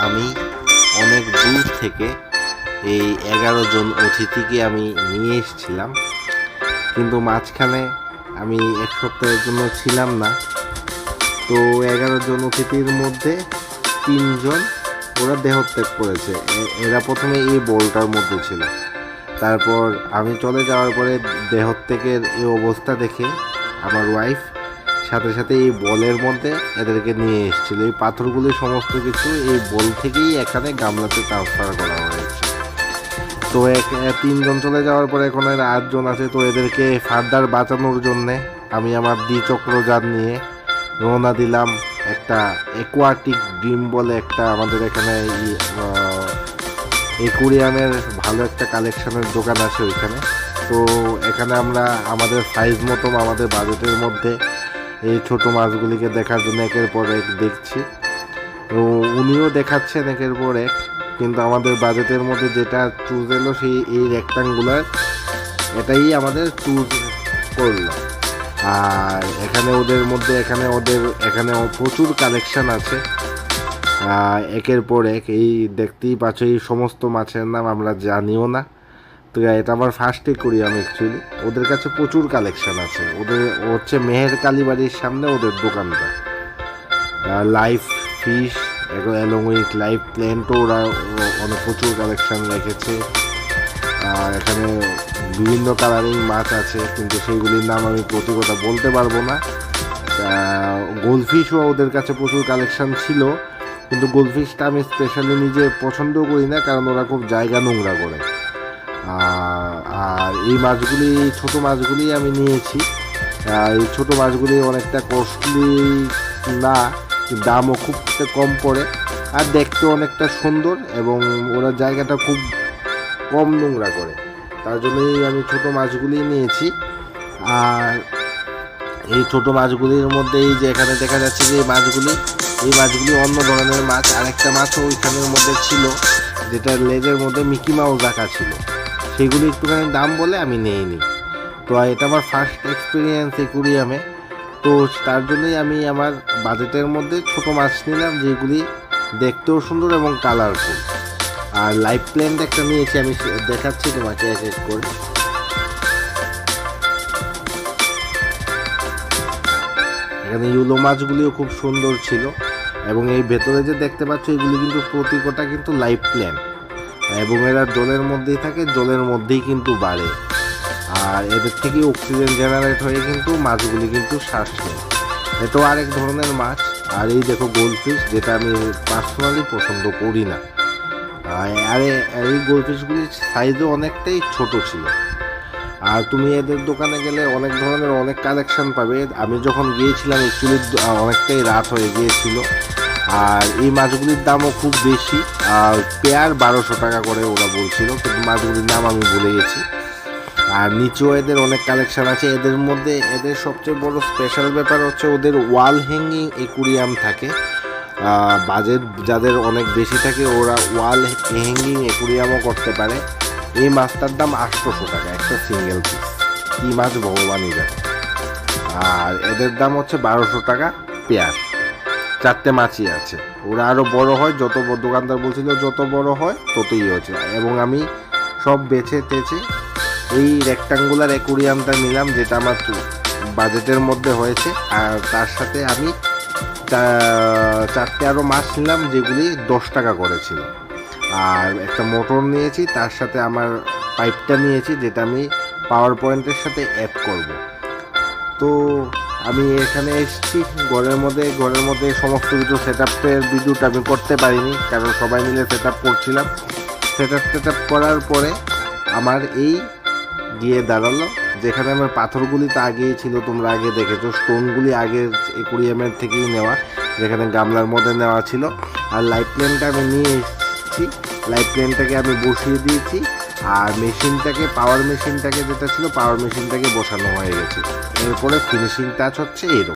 আমি অনেক দূর থেকে এই 11 জন অতিথিকে আমি নিয়ে এসেছিলাম, কিন্তু মাঝখানে আমি এক সপ্তাহের জন্য ছিলাম না। তো 11 জন অতিথির মধ্যে 3 জন ওরা দেহত্যাগ করেছে। এরা প্রথমে এই বলটার মধ্যে ছিল, তারপর আমি চলে যাওয়ার পরে দেহত্যাগের এই অবস্থা দেখে আমার ওয়াইফ সাথে সাথে এই বলের মধ্যে এদেরকে নিয়ে এসেছিল। এই পাথরগুলি সমস্ত কিছু এই বল থেকেই এখানে গামলাতে ট্রান্সফার করা হয়েছে। তো 3 জন চলে যাওয়ার পরে এখন এর 8 জন আছে। তো এদেরকে ফার্দার বাঁচানোর জন্যে আমি আমার দ্বিচক্রযান নিয়ে রওনা দিলাম। একটা অ্যাকোয়াটিক ড্রিম বলে একটা আমাদের এখানে একুরিয়ামের ভালো একটা কালেকশনের দোকান আছে ওইখানে। তো এখানে আমরা আমাদের সাইজ মতো আমাদের বাজেটের মধ্যে এই ছোট মাছগুলিকে দেখার জন্য একের পর এক দেখছি। তো উনিও দেখাচ্ছেন একের পর এক, কিন্তু আমাদের বাজেটের মধ্যে যেটা চুজ এলো সেই এই রেক্টাঙ্গুলার এটাই আমাদের চুজ করলো। আর এখানে এখানে প্রচুর কালেকশন আছে একের পর এক। এই দেখতেই পাচ্ছ, এই সমস্ত মাছের নাম আমরা জানিও না। তো এটা আমার ফার্স্ট অ্যাকোয়ারিয়াম অ্যাকচুয়ালি। ওদের কাছে প্রচুর কালেকশন আছে। ওদের হচ্ছে মেহের কালীবাড়ির সামনে ওদের দোকানটা। Live fish along with live প্ল্যান্টও ওরা অনেক প্রচুর কালেকশন রেখেছে। আর এখানে বিভিন্ন কালারিং মাছ আছে, কিন্তু সেইগুলির নাম আমি প্রতিকতা বলতে পারবো না। গোল্ডফিশও ওদের কাছে প্রচুর কালেকশন ছিল, কিন্তু গোল্ডফিশটা আমি স্পেশালি নিজে পছন্দ করি না, কারণ ওরা খুব জায়গা নোংরা করে। আর এই মাছগুলি, ছোট মাছগুলি আমি নিয়েছি। এই ছোট মাছগুলি অনেকটা কস্টলি না, দামও খুব কম পড়ে, আর দেখতে অনেকটা সুন্দর, এবং ওরা জায়গাটা খুব কম নোংরা করে। তার জন্যই আমি ছোট মাছগুলি নিয়েছি। আর এই ছোট মাছগুলির মধ্যে এই যে এখানে দেখা যাচ্ছে যে এই মাছগুলি অন্য ধরনের মাছ। আরেকটা মাছও ওইখানের মধ্যে ছিল, যেটার লেজের মধ্যে মিকি মাউস আঁকা ছিল। সেগুলি একটুখানি দাম বলে আমি নিইনি। তো এটা আমার ফার্স্ট এক্সপিরিয়েন্স অ্যাকোয়ারিয়ামে। তো তার জন্যই আমি আমার বাজেটের মধ্যে ছোট মাছ নিলাম, যেগুলি দেখতেও সুন্দর এবং কালারফুল। আর লাইভ প্ল্যান্ট একটা নিয়েছি, আমি দেখাচ্ছি তোমাকে এক এক করে। এখানে ইউলো মাছগুলিও খুব সুন্দর ছিল, এবং এই ভেতরে যে দেখতে পাচ্ছ এগুলি কিন্তু প্রতিকটা কিন্তু লাইভ প্ল্যান্ট, এবং এরা জলের মধ্যেই থাকে, জলের মধ্যেই কিন্তু বাড়ে। আর এদের থেকে অক্সিজেন জেনারেট হয়ে কিন্তু মাছগুলি কিন্তু শ্বাস নেয়। এটাও আরেক ধরনের মাছ। আর এই দেখো গোল্ডফিশ, যেটা আমি পার্সোনালি পছন্দ করি না। আর এই গোল্ডফিশগুলির সাইজও অনেকটাই ছোট ছিল। আর তুমি এদের দোকানে গেলে অনেক ধরনের অনেক কালেকশন পাবে। আমি যখন গিয়েছিলাম অ্যাকচুয়ালি অনেকটাই রাত হয়ে গিয়েছিল। আর এই মাছগুলির দামও খুব বেশি, আর পেয়ার 1200 টাকা করে ওরা বলছিল, কিন্তু মাছগুলির নাম আমি ভুলে গেছি। আর নিচেও এদের অনেক কালেকশন আছে। এদের মধ্যে এদের সবচেয়ে বড় স্পেশাল ব্যাপার হচ্ছে ওদের ওয়াল হ্যাঙ্গিং অ্যাকোয়ারিয়াম থাকে। বাজেট যাদের অনেক বেশি থাকে ওরা ওয়াল হ্যাঙ্গিং অ্যাকোয়ারিয়ামও করতে পারে। এই মাছটার দাম 800 টাকা একটা সিঙ্গেল পিস। কী মাছ ভগবানই জানে। আর এদের দাম হচ্ছে 1200 টাকা পেয়ার। 4টে মাছই আছে। ওরা আরও বড় হয়, যত দোকানদার বলছিল যত বড় হয় ততই হচ্ছে। এবং আমি সব বেছে টেছে এই রেক্টাঙ্গুলার অ্যাকোয়ারিয়ামটা নিলাম, যেটা আমার বাজেটের মধ্যে হয়েছে। আর তার সাথে আমি 4টে আরও মাছ নিলাম, যেগুলি 10 টাকা করেছিল। আর একটা মোটর নিয়েছি, তার সাথে আমার পাইপটা নিয়েছি, যেটা আমি পাওয়ার পয়েন্টের সাথে অ্যাড করব। তো আমি এখানে এসেছি ঘরের মধ্যে সমস্ত কিছু সেট আপের ভিডিওটা আমি করতে পারিনি, কারণ সবাই মিলে সেট আপ করছিলাম। সেট আপ করার পরে আমার এই গিয়ে দাঁড়ালো, যেখানে আমার পাথরগুলি তো আগেই ছিল, তোমরা আগে দেখেছো। স্টোনগুলি আগের অ্যাকোয়ারিয়ামের থেকেই নেওয়া, যেখানে গামলার মধ্যে নেওয়া ছিল। আর লাইভ প্ল্যান্টটা আমি নিয়ে এসেছি। লাইভ প্ল্যান্টটাকে আমি বসিয়ে দিয়েছি, আর পাওয়ার মেশিনটাকে যেটা ছিল পাওয়ার মেশিনটাকে বসানো হয়ে গেছে। এরপরে ফিনিশিং টাচ হচ্ছে এরকম।